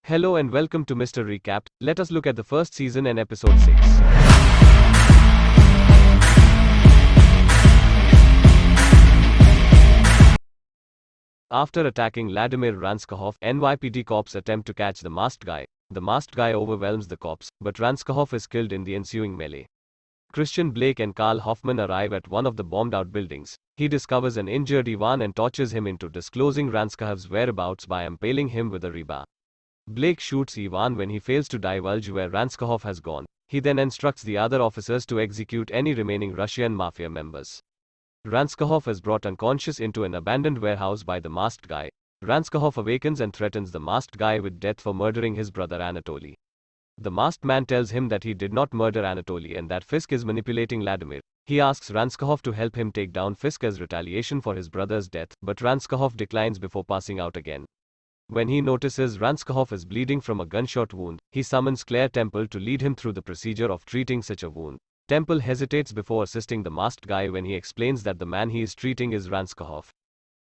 Hello and welcome to Mr. Recap. Let us look at the first season and episode 6. After attacking Vladimir Ranskahov, NYPD cops attempt to catch the masked guy. The masked guy overwhelms the cops, but Ranskahov is killed in the ensuing melee. Christian Blake and Carl Hoffman arrive at one of the bombed-out buildings. He discovers an injured Ivan and tortures him into disclosing Ranskahov's whereabouts by impaling him with a rebar. Blake shoots Ivan when he fails to divulge where Ranskahov has gone. He then instructs the other officers to execute any remaining Russian mafia members. Ranskahov is brought unconscious into an abandoned warehouse by the masked guy. Ranskahov awakens and threatens the masked guy with death for murdering his brother Anatoly. The masked man tells him that he did not murder Anatoly and that Fisk is manipulating Vladimir. He asks Ranskahov to help him take down Fisk as retaliation for his brother's death, but Ranskahov declines before passing out again. When he notices Ranskahov is bleeding from a gunshot wound, he summons Claire Temple to lead him through the procedure of treating such a wound. Temple hesitates before assisting the masked guy when he explains that the man he is treating is Ranskahov.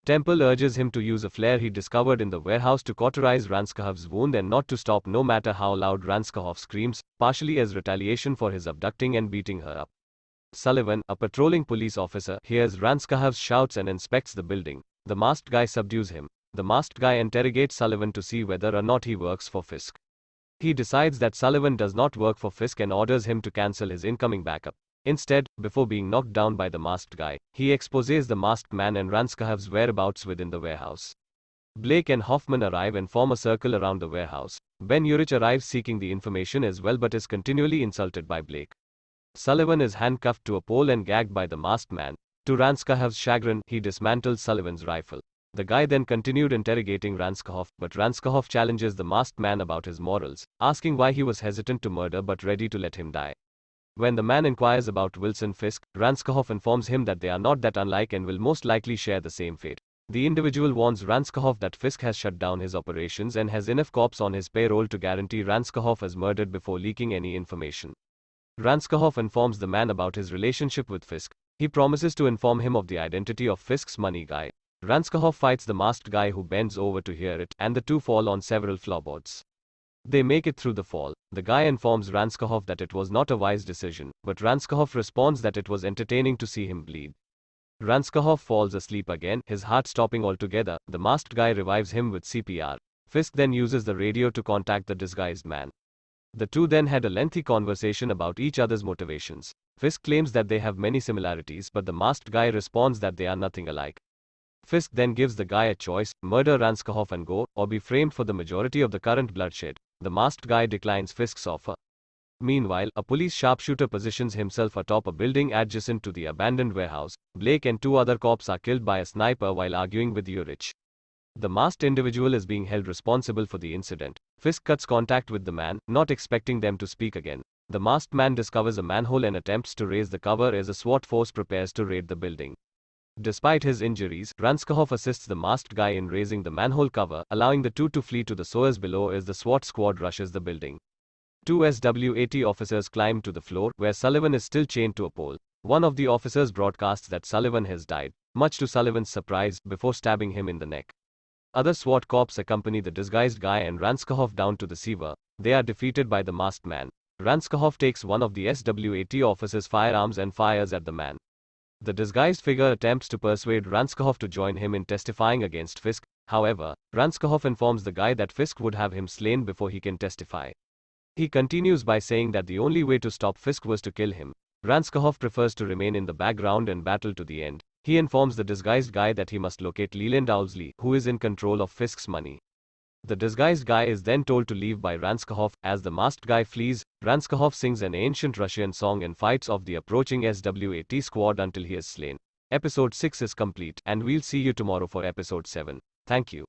Temple urges him to use a flare he discovered in the warehouse to cauterize Ranskahov's wound and not to stop no matter how loud Ranskahov screams, partially as retaliation for his abducting and beating her up. Sullivan, a patrolling police officer, hears Ranskahov's shouts and inspects the building. The masked guy subdues him. The masked guy interrogates Sullivan to see whether or not he works for Fisk. He decides that Sullivan does not work for Fisk and orders him to cancel his incoming backup. Instead, before being knocked down by the masked guy, he exposes the masked man and Ranskahov's whereabouts within the warehouse. Blake and Hoffman arrive and form a circle around the warehouse. Ben Urich arrives seeking the information as well but is continually insulted by Blake. Sullivan is handcuffed to a pole and gagged by the masked man. To Ranskahov's chagrin, he dismantles Sullivan's rifle. The guy then continued interrogating Ranskahov, but Ranskahov challenges the masked man about his morals, asking why he was hesitant to murder but ready to let him die. When the man inquires about Wilson Fisk, Ranskahov informs him that they are not that unlike and will most likely share the same fate. The individual warns Ranskahov that Fisk has shut down his operations and has enough cops on his payroll to guarantee Ranskahov is murdered before leaking any information. Ranskahov informs the man about his relationship with Fisk. He promises to inform him of the identity of Fisk's money guy. Ranskahov fights the masked guy who bends over to hear it, and the two fall on several floorboards. They make it through the fall. The guy informs Ranskahov that it was not a wise decision, but Ranskahov responds that it was entertaining to see him bleed. Ranskahov falls asleep again, his heart stopping altogether. The masked guy revives him with CPR. Fisk then uses the radio to contact the disguised man. The two then had a lengthy conversation about each other's motivations. Fisk claims that they have many similarities, but the masked guy responds that they are nothing alike. Fisk then gives the guy a choice: murder Ranskahov and go, or be framed for the majority of the current bloodshed. The masked guy declines Fisk's offer. Meanwhile, a police sharpshooter positions himself atop a building adjacent to the abandoned warehouse. Blake and two other cops are killed by a sniper while arguing with Urich. The masked individual is being held responsible for the incident. Fisk cuts contact with the man, not expecting them to speak again. The masked man discovers a manhole and attempts to raise the cover as a SWAT force prepares to raid the building. Despite his injuries, Ranskahov assists the masked guy in raising the manhole cover, allowing the two to flee to the sewers below as the SWAT squad rushes the building. Two SWAT officers climb to the floor, where Sullivan is still chained to a pole. One of the officers broadcasts that Sullivan has died, much to Sullivan's surprise, before stabbing him in the neck. Other SWAT cops accompany the disguised guy and Ranskahov down to the sewer. They are defeated by the masked man. Ranskahov takes one of the SWAT officers' firearms and fires at the man. The disguised figure attempts to persuade Ranskahov to join him in testifying against Fisk. However, Ranskahov informs the guy that Fisk would have him slain before he can testify. He continues by saying that the only way to stop Fisk was to kill him. Ranskahov prefers to remain in the background and battle to the end. He informs the disguised guy that he must locate Leland Owlsley, who is in control of Fisk's money. The disguised guy is then told to leave by Ranskahov. As the masked guy flees, Ranskahov sings an ancient Russian song and fights off the approaching SWAT squad until he is slain. Episode 6 is complete, and we'll see you tomorrow for episode 7. Thank you.